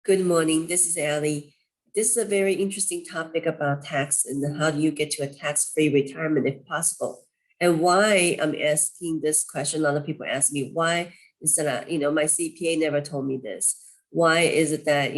Good morning. This is Ellie. This is a very interesting topic about tax and how do you get to a tax-free retirement if possible. And why I'm asking this question, a lot of people ask me, why is that, my CPA never told me this? Why is it that,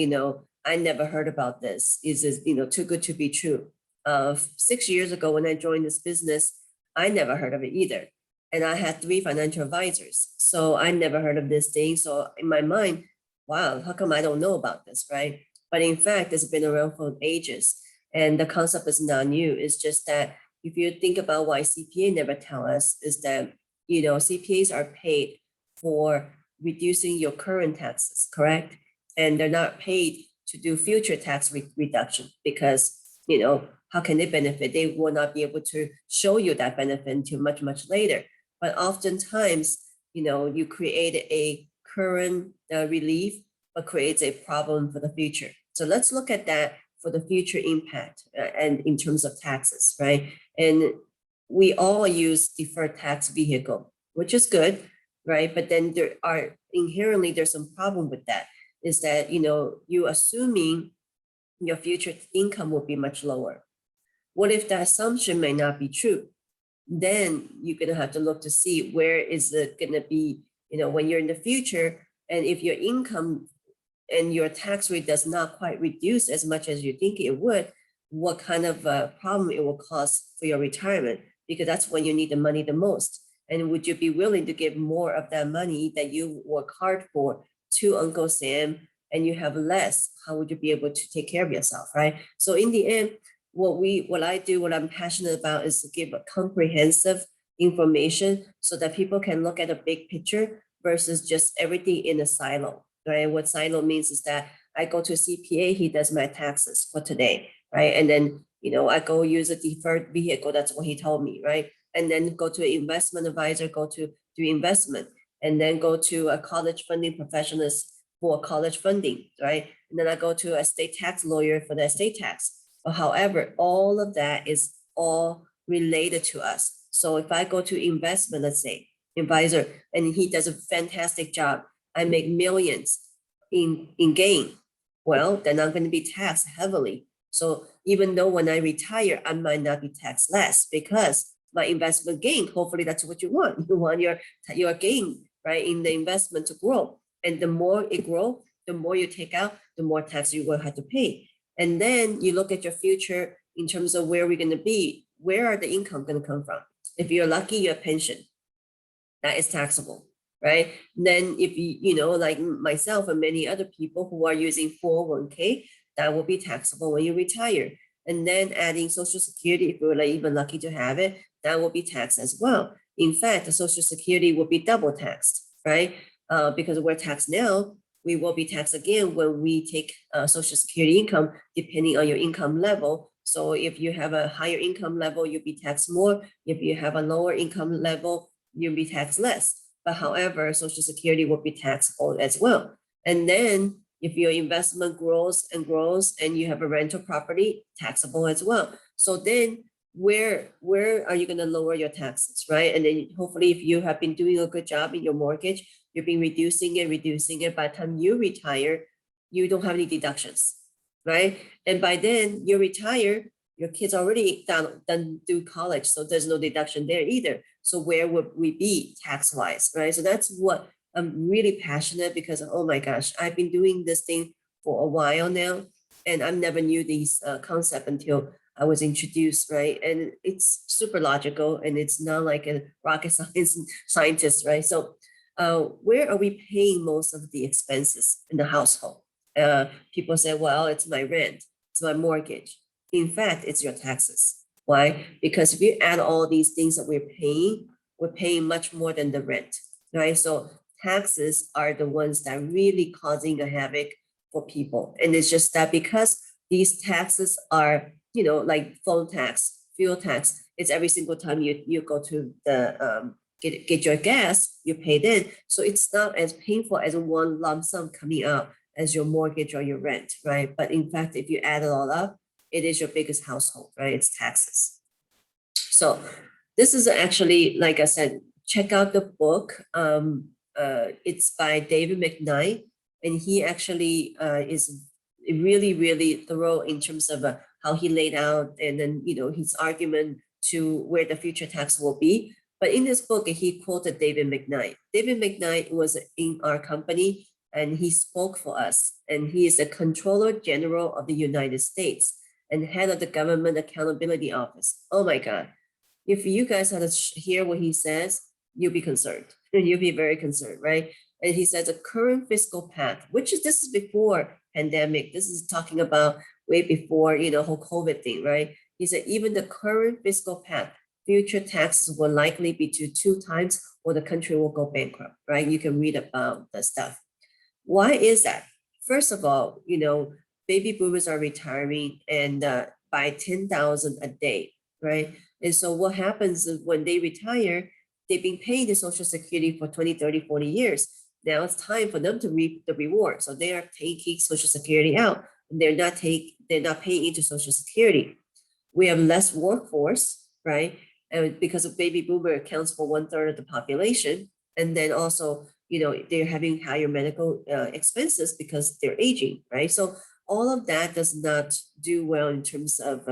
I never heard about this? Is it, too good to be true? 6 years ago, when I joined this business, I never heard of it either. And I had 3 financial advisors. So I never heard of this thing. So in my mind, wow, how come I don't know about this, right? But in fact, it's been around for ages. And the concept is not new. It's just that if you think about why CPA never tell us is that, CPAs are paid for reducing your current taxes, correct? And they're not paid to do future tax reduction because, how can they benefit? They will not be able to show you that benefit until much, much later. But oftentimes, you create a current relief, but creates a problem for the future. So let's look at that for the future impact and in terms of taxes, right? And we all use deferred tax vehicle, which is good, right? But then there's some problem with that, is that, you assuming your future income will be much lower. What if the assumption may not be true? Then you're going to have to look to see where is it going to be, when you're in the future, and if your income and your tax rate does not quite reduce as much as you think it would, what kind of problem it will cause for your retirement, because that's when you need the money the most. And would you be willing to give more of that money that you work hard for to Uncle Sam, and you have less? How would you be able to take care of yourself, right? So in the end, what I'm passionate about is to give a comprehensive information so that people can look at a big picture versus just everything in a silo, right? What silo means is that I go to a CPA, he does my taxes for today, right? And then, I go use a deferred vehicle, that's what he told me, right? And then go to an investment advisor, go to do investment, and then go to a college funding professionals for college funding, right? And then I go to a state tax lawyer for the estate tax. But however, all of that is all related to us. So if I go to investment, let's say, advisor, and he does a fantastic job, I make millions in gain, well, then I'm going to be taxed heavily. So even though when I retire, I might not be taxed less because my investment gain, hopefully that's what you want. You want your gain, right, in the investment to grow. And the more it grows, the more you take out, the more tax you will have to pay. And then you look at your future in terms of where we're going to be. Where are the income going to come from? If you're lucky, your pension, that is taxable, right? Then if like myself and many other people who are using 401k, that will be taxable when you retire. And then adding Social Security, if you're even lucky to have it, that will be taxed as well. In fact, the Social Security will be double taxed, right? Because we're taxed now, we will be taxed again when we take Social Security income, depending on your income level. So if you have a higher income level, you'll be taxed more. If you have a lower income level, you'll be taxed less. But however, Social Security will be taxable as well. And then if your investment grows and you have a rental property, taxable as well. So then where are you going to lower your taxes, right? And then hopefully if you have been doing a good job in your mortgage, you've been reducing it. By the time you retire, you don't have any deductions, right? And by then you retire, your kids already done do college, so there's no deduction there either. So where would we be tax-wise, right? So that's what I'm really passionate because, oh my gosh, I've been doing this thing for a while now, and I never knew these concept until I was introduced, right? And it's super logical, and it's not like a rocket scientist, right? So where are we paying most of the expenses in the household? People say, well, it's my rent, it's my mortgage. In fact, it's your taxes. Why? Because if you add all these things that we're paying much more than the rent, right? So taxes are the ones that are really causing a havoc for people. And it's just that because these taxes are, like phone tax, fuel tax, it's every single time you go to the get your gas, you pay then. So it's not as painful as one lump sum coming out as your mortgage or your rent, right? But in fact, if you add it all up, it is your biggest household, right? It's taxes. So this is actually, like I said, check out the book. It's by David McKnight. and he actually is really, really thorough in terms of how he laid out and then, his argument to where the future tax will be. But in this book, he quoted David McKnight. David McKnight was in our company and he spoke for us. And he is the Controller General of the United States and head of the Government Accountability Office. Oh my God. If you guys had to hear what he says, you'll be concerned. And you'll be very concerned, right? And he says the current fiscal path, this is before pandemic. This is talking about way before, whole COVID thing, right? He said even the current fiscal path, future taxes will likely be to 2 times or the country will go bankrupt, right? You can read about the stuff. Why is that? First of all, baby boomers are retiring and by 10,000 a day, right? And so what happens is when they retire, they've been paying the Social Security for 20, 30, 40 years. Now it's time for them to reap the reward. So they are taking Social Security out and they're not paying into Social Security. We have less workforce, right? And because of baby boomer accounts for 1/3 of the population. And then also, they're having higher medical expenses because they're aging, right? So all of that does not do well in terms of,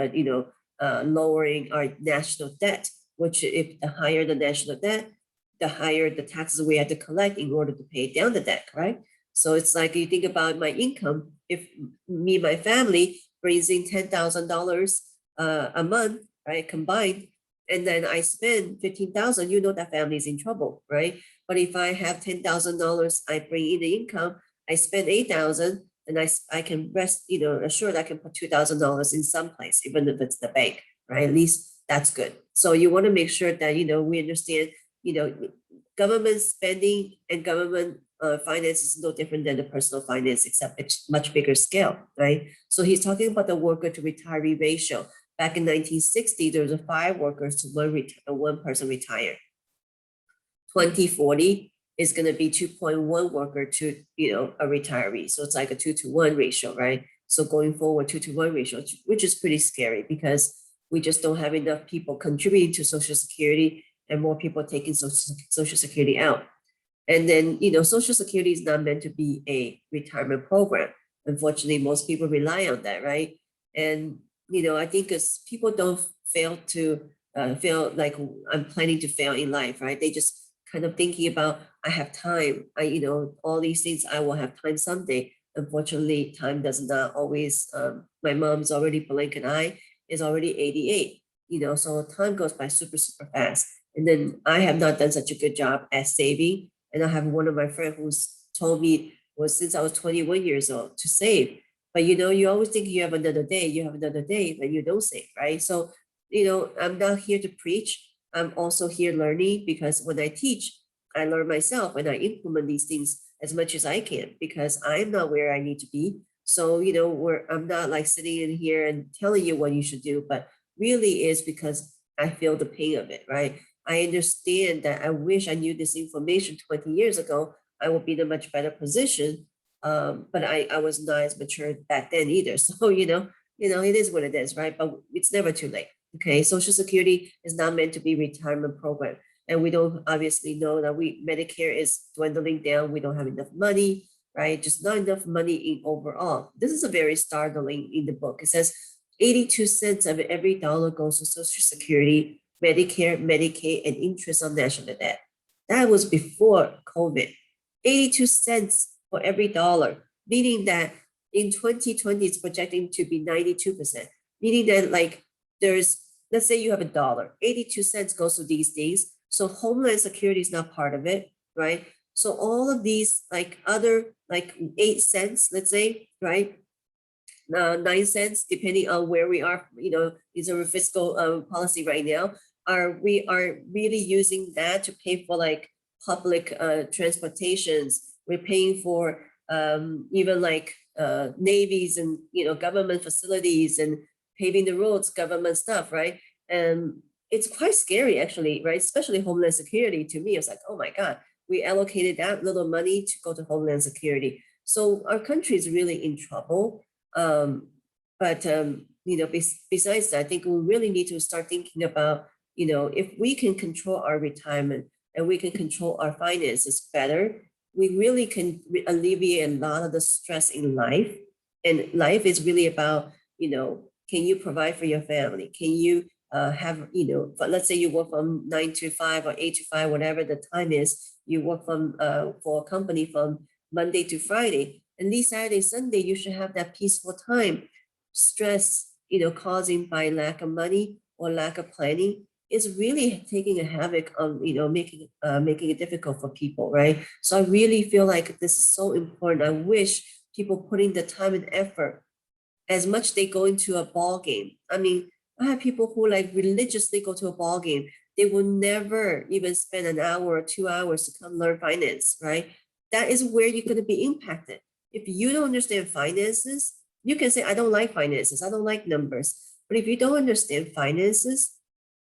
lowering our national debt, which if the higher the national debt, the higher the taxes we have to collect in order to pay down the debt, right? So it's like you think about my income, if me and my family brings in $10,000 a month, right, combined, and then I spend 15,000, that family is in trouble, right? But if I have $10,000, I bring in the income, I spend 8,000, and I can rest, assured I can put $2,000 in some place, even if it's the bank, right? At least that's good. So you want to make sure that, we understand, government spending and government finance is no different than the personal finance, except it's much bigger scale, right? So he's talking about the worker to retiree ratio. Back in 1960, there was 5 workers to one person retired. 2040 is going to be 2.1 worker to, a retiree. So it's like a 2-to-1 ratio, right? So going forward, 2-to-1 ratio, which is pretty scary because we just don't have enough people contributing to Social Security and more people taking Social Security out. And then, Social Security is not meant to be a retirement program. Unfortunately, most people rely on that, right? And, I think as people don't fail like I'm planning to fail in life, right? They just kind of thinking about, I have time, all these things, I will have time someday. Unfortunately, time does not always, my mom's already blink an eye, is already 88, so time goes by super, super fast. And then I have not done such a good job at saving. And I have one of my friends who's told me, since I was 21 years old to save. But, you always think you have another day, but you don't save, right? So, I'm not here to preach. I'm also here learning because when I teach, I learn myself and I implement these things as much as I can because I'm not where I need to be. So, I'm not like sitting in here and telling you what you should do, but really is because I feel the pain of it, right? I understand that I wish I knew this information 20 years ago, I would be in a much better position. But I was not as mature back then either. So, it is what it is, right? But it's never too late. Okay. Social Security is not meant to be a retirement program. And we don't obviously know that Medicare is dwindling down. We don't have enough money, right? Just not enough money in overall. This is a very startling in the book. It says 82 cents of every dollar goes to Social Security, Medicare, Medicaid, and interest on national debt. That was before COVID. 82 cents for every dollar, meaning that in 2020, it's projecting to be 92%, meaning that like let's say you have $1, 82 cents goes to these things. So Homeland Security is not part of it, right? So all of these like other like 8 cents, let's say, right? 9 cents, depending on where we are, is our fiscal policy right now. We are really using that to pay for like public transportations. We're paying for even like navies and government facilities and paving the roads, government stuff, right? And it's quite scary actually, right? Especially Homeland Security. To me, it's like, oh my God, we allocated that little money to go to Homeland Security. So our country is really in trouble. But besides that, I think we really need to start thinking about, if we can control our retirement and we can control our finances better, we really can alleviate a lot of the stress in life. And life is really about, can you provide for your family? Can you have, but let's say you work from 9 to 5 or 8 to 5, whatever the time is, you work from for a company from Monday to Friday, and these Saturday, Sunday, you should have that peaceful time. Stress, causing by lack of money or lack of planning is really taking a havoc on, making it difficult for people, right? So I really feel like this is so important. I wish people putting the time and effort as much they go into a ball game. I mean, I have people who like religiously go to a ball game. They will never even spend an hour or 2 hours to come learn finance, right? That is where you're going to be impacted. If you don't understand finances, you can say, I don't like finances, I don't like numbers. But if you don't understand finances,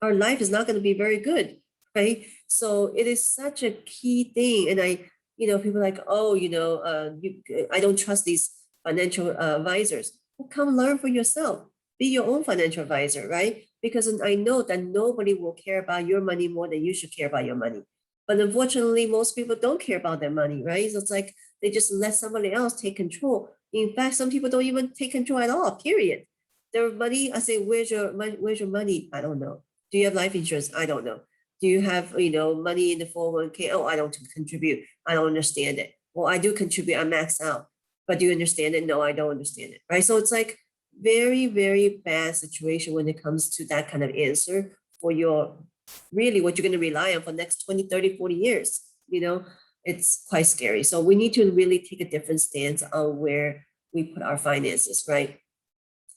our life is not going to be very good, right? So it is such a key thing. And people are like, oh, I don't trust these financial advisors. Well, come learn for yourself. Be your own financial advisor, right? Because I know that nobody will care about your money more than you should care about your money. But unfortunately, most people don't care about their money, right? So it's like they just let somebody else take control. In fact, some people don't even take control at all, period. Their money, I say, where's your money? I don't know. Do you have life insurance? I don't know. Do you have, money in the 401k? Oh, I don't contribute. I don't understand it. Well, I do contribute. I max out. But do you understand it? No, I don't understand it. Right. So it's like very, very bad situation when it comes to that kind of answer for your really what you're going to rely on for the next 20, 30, 40 years. It's quite scary. So we need to really take a different stance on where we put our finances, right?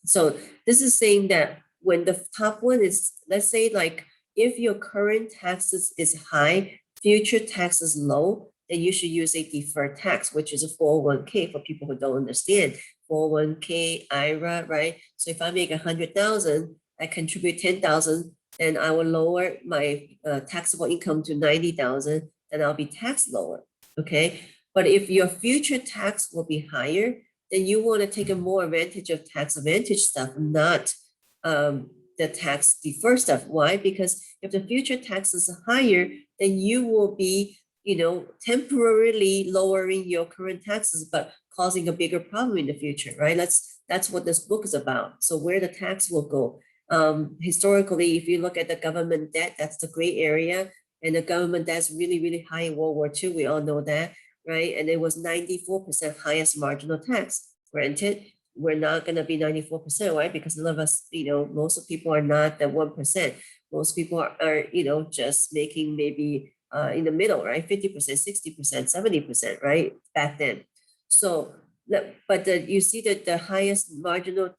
So this is saying that when the top one is, let's say, like if your current taxes is high, future taxes low, then you should use a deferred tax, which is a 401k for people who don't understand. 401k, IRA, right? So if I make 100,000, I contribute 10,000, then I will lower my taxable income to 90,000, then I'll be taxed lower, okay? But if your future tax will be higher, then you want to take a more advantage of tax advantage stuff, not the tax defer stuff. Why? Because if the future tax is higher, then you will be, temporarily lowering your current taxes, but causing a bigger problem in the future, right? That's what this book is about. So where the tax will go. Historically, if you look at the government debt, that's the gray area, and the government debt's really, really high in World War II. We all know that, right? And it was 94% highest marginal tax. Granted, we're not going to be 94%, right? Because none of us, most of people are not the 1%. Most people are just making maybe in the middle, right? 50%, 60%, 70%, right? Back then. So, but you see that the highest marginal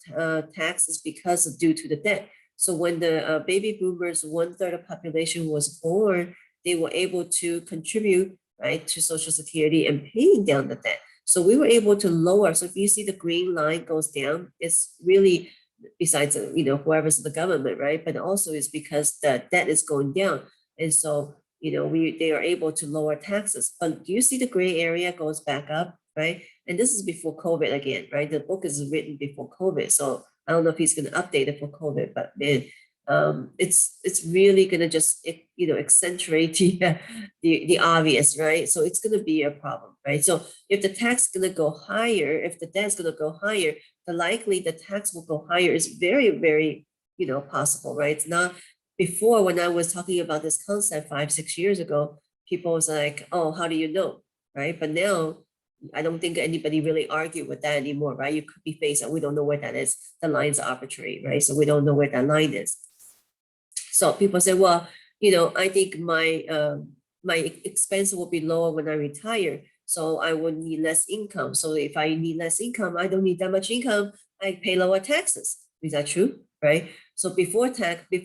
tax is because of due to the debt. So when the baby boomers, 1/3 of population was born, they were able to contribute, right, to Social Security and paying down the debt. So we were able to lower. So if you see the green line goes down, it's really, besides, whoever's the government, right? But also it's because the debt is going down. And so, they are able to lower taxes. But do you see the gray area goes back up, right? And this is before COVID again, right? The book is written before COVID. So I don't know if he's going to update it for COVID, but man, it's really going to just, accentuate the obvious, right? So it's going to be a problem, right? So if the tax is going to go higher, if the debt is going to go higher, the likely the tax will go higher is very, very, possible, right? It's not. Before, when I was talking about this concept 5, 6 years ago, people was like, oh, how do you know, right? But now I don't think anybody really argue with that anymore, right? You could be faced, we don't know where that is. The line's arbitrary, right? So we don't know where that line is. So people say, well, I think my expense will be lower when I retire, so I will need less income. So if I need less income, I don't need that much income, I pay lower taxes. Is that true, right? So before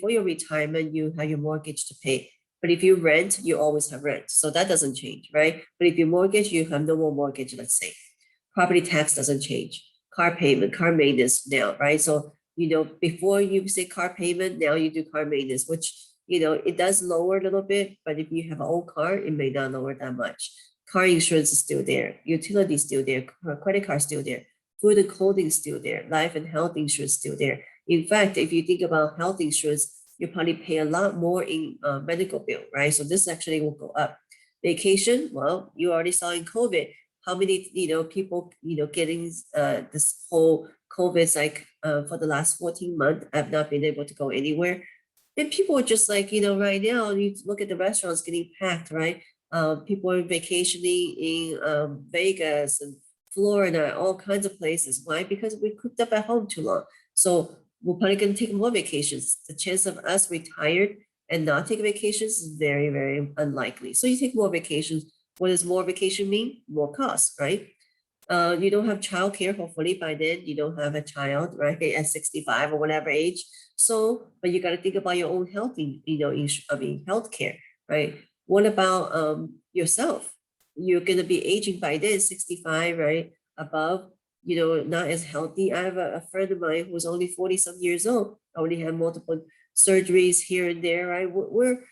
your retirement, you have your mortgage to pay. But if you rent, you always have rent. So that doesn't change, right? But if you mortgage, you have no more mortgage, let's say. Property tax doesn't change. Car payment, car maintenance now, right? So, before you say car payment, now you do car maintenance, which, it does lower a little bit. But if you have an old car, it may not lower that much. Car insurance is still there. Utility is still there. Credit card is still there. Food and clothing is still there. Life and health insurance is still there. In fact, if you think about health insurance, you probably pay a lot more in medical bill, right? So this actually will go up. Vacation, well, you already saw in COVID, how many, people, getting this whole COVID's like for the last 14 months, I've not been able to go anywhere. And people are just like, right now, you look at the restaurants getting packed, right? People are vacationing in Vegas and Florida, all kinds of places. Why? Because we cooped up at home too long. So we're probably going to take more vacations. The chance of us retired and not take vacations is very, very unlikely. So you take more vacations. What does more vacation mean? More cost, right? You don't have childcare. Hopefully by then you don't have a child, right? At 65 or whatever age. So, but you got to think about your own health, healthcare, right? What about yourself? You're going to be aging by then, 65, right? Above, not as healthy. I have a friend of mine who's only 40 some years old, already had multiple surgeries here and there, right? We're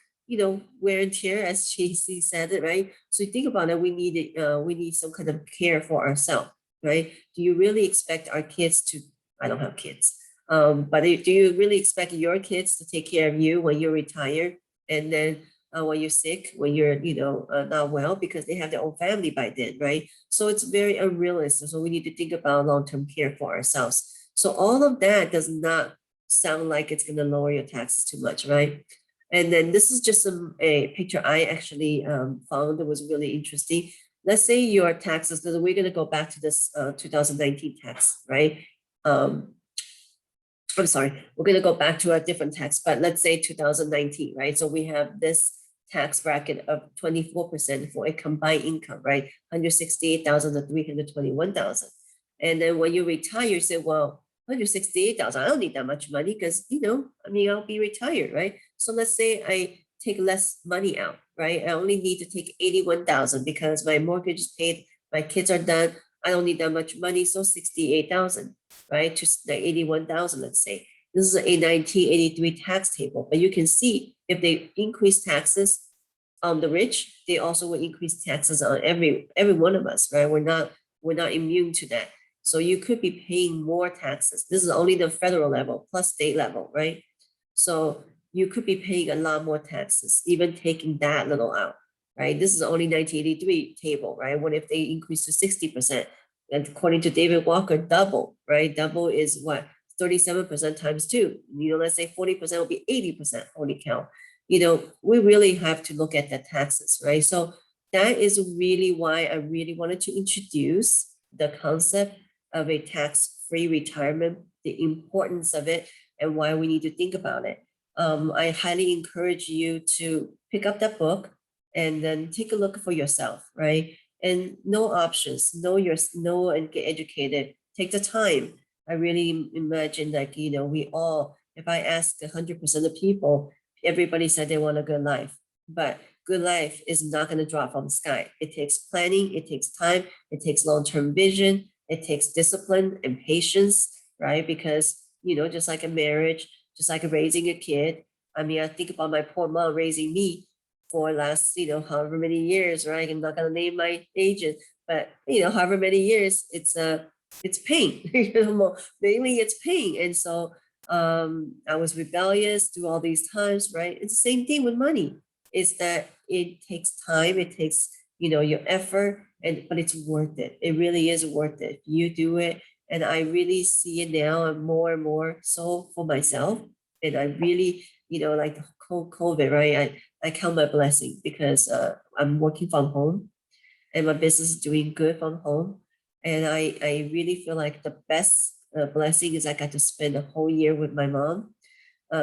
wear and tear, as she said it, right? So you think about it, we need some kind of care for ourselves, right? Do you really expect our kids to, I don't have kids, but do you really expect your kids to take care of you when you're retired and then when you're sick, when you're, not well, because they have their own family by then, right? So it's very unrealistic. So we need to think about long-term care for ourselves. So all of that does not sound like it's going to lower your taxes too much, right? And then this is just a picture I actually found that was really interesting. Let's say your taxes, we're going to go back to this 2019 tax, right? I'm sorry, we're going to go back to a different tax, but let's say 2019, right? So we have this tax bracket of 24% for a combined income, right? 168,000 to 321,000. And then when you retire, you say, well, 168,000, I don't need that much money because, I'll be retired, right? So let's say I take less money out, right? I only need to take 81,000 because my mortgage is paid, my kids are done. I don't need that much money, so 68,000, right? To like 81,000, let's say. This is a 1983 tax table, but you can see if they increase taxes on the rich, they also will increase taxes on every one of us, right? We're not immune to that. So you could be paying more taxes. This is only the federal level plus state level, right? So you could be paying a lot more taxes, even taking that little out, right? This is only 1983 table, right? What if they increase to 60%? And according to David Walker, double, right? Double is what? 37% times two. Let's say 40% will be 80%. Holy cow. We really have to look at the taxes, right? So that is really why I really wanted to introduce the concept of a tax-free retirement, the importance of it, and why we need to think about it. I highly encourage you to pick up that book and then take a look for yourself, right? And no options, know and get educated. Take the time. I really imagine we all, if I ask 100% of people, everybody said they want a good life, but good life is not going to drop from the sky. It takes planning, it takes time, it takes long-term vision, it takes discipline and patience, right? Because, just like a marriage, just like raising a kid. I mean, I think about my poor mom raising me for last, however many years, right? I'm not gonna name my agent, but however many years, it's pain. Mainly it's pain. And so I was rebellious through all these times, right? It's the same thing with money. Is that it takes time, it takes your effort, but it's worth it. It really is worth it. You do it, and I really see it now and more so for myself. And I really, like the COVID, right? I count my blessing because I'm working from home and my business is doing good from home. And I really feel like the best blessing is I got to spend a whole year with my mom.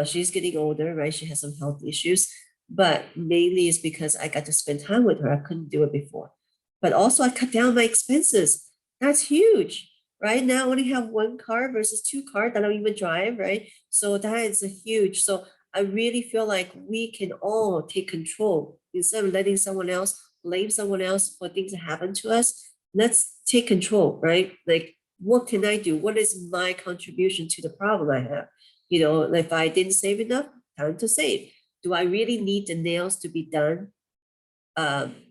She's getting older, right? She has some health issues, but mainly it's because I got to spend time with her. I couldn't do it before. But also I cut down my expenses. That's huge. Right now I only have one car versus two cars that I don't even drive, right? So that is a huge. So I really feel like we can all take control instead of letting someone else blame someone else for things that happen to us. Let's take control, right? Like, what can I do? What is my contribution to the problem I have? If I didn't save enough, time to save. Do I really need the nails to be done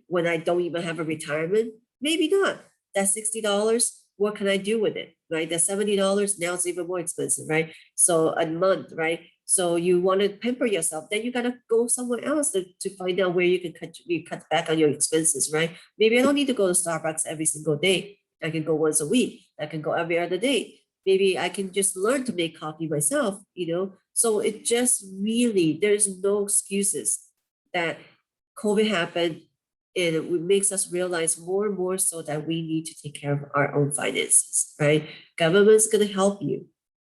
when I don't even have a retirement? Maybe not. That's $60. What can I do with it? Right? That's $70. Now it's even more expensive, right? So a month, right? So you want to pamper yourself, then you gotta go somewhere else to find out where you can cut back on your expenses, right? Maybe I don't need to go to Starbucks every single day. I can go once a week. I can go every other day. Maybe I can just learn to make coffee myself, So it just really, there's no excuses that COVID happened, and it makes us realize more and more so that we need to take care of our own finances, right? Government's going to help you,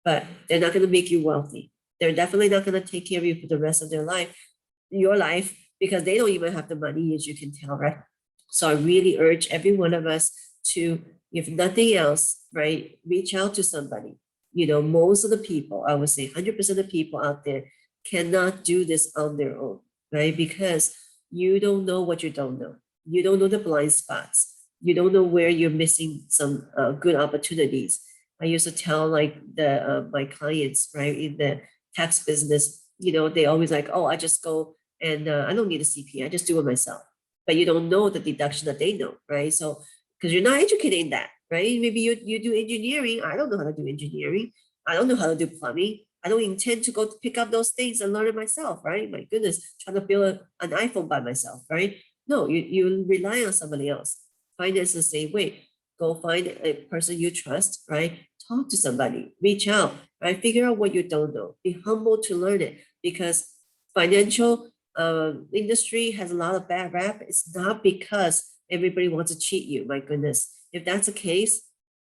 but they're not going to make you wealthy. They're definitely not going to take care of you for the rest of your life, because they don't even have the money, as you can tell, right? So I really urge every one of us to, if nothing else, right, reach out to somebody. Most of the people, I would say 100% of the people out there cannot do this on their own, right? Because you don't know what you don't know. You don't know the blind spots. You don't know where you're missing some good opportunities. I used to tell like my clients, right, in the tax business, they always like, oh, I just go and I don't need a CPA, I just do it myself. But you don't know the deduction that they know, right? So because you're not educated in that, right? Maybe you do engineering. I don't know how to do engineering. I don't know how to do plumbing. I don't intend to go to pick up those things and learn it myself, right? My goodness, trying to build an iPhone by myself, right? No, you rely on somebody else. Finance the same way. Go find a person you trust, right? Talk to somebody, reach out, right? Figure out what you don't know. Be humble to learn it, because financial industry has a lot of bad rap. It's not because everybody wants to cheat you. My goodness, if that's the case,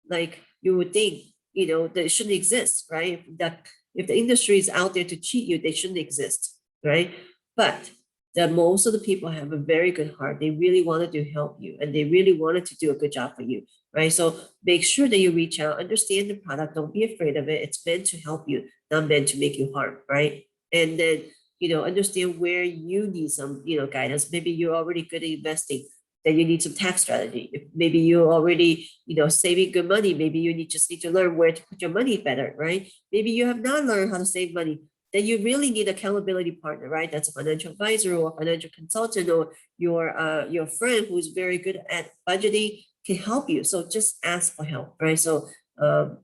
like you would think, that it shouldn't exist, right? That if the industry is out there to cheat you, they shouldn't exist, right? But that most of the people have a very good heart. They really wanted to help you, and they really wanted to do a good job for you, right? So make sure that you reach out, understand the product. Don't be afraid of it. It's meant to help you, not meant to make you harm, right? And then, understand where you need some, guidance. Maybe you're already good at investing, then you need some tax strategy. If maybe you're already, saving good money, maybe you just need to learn where to put your money better, right? Maybe you have not learned how to save money, then you really need accountability partner, right? That's a financial advisor or a financial consultant, or your friend who's very good at budgeting can help you. So just ask for help, right? So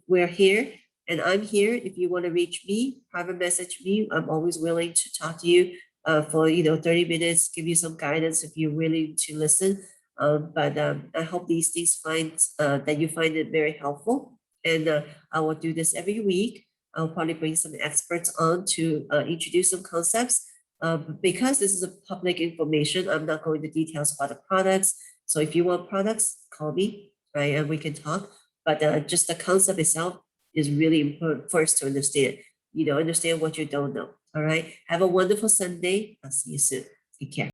we're here, and I'm here. If you want to reach me, private message me. I'm always willing to talk to you for 30 minutes, give you some guidance if you're willing to listen. But I hope these things that you find it very helpful, and I will do this every week. I'll probably bring some experts on to introduce some concepts. Because this is a public information, I'm not going into details about the products. So if you want products, call me, right, and we can talk. But just the concept itself is really important first to understand. Understand what you don't know. All right. Have a wonderful Sunday. I'll see you soon. Take care.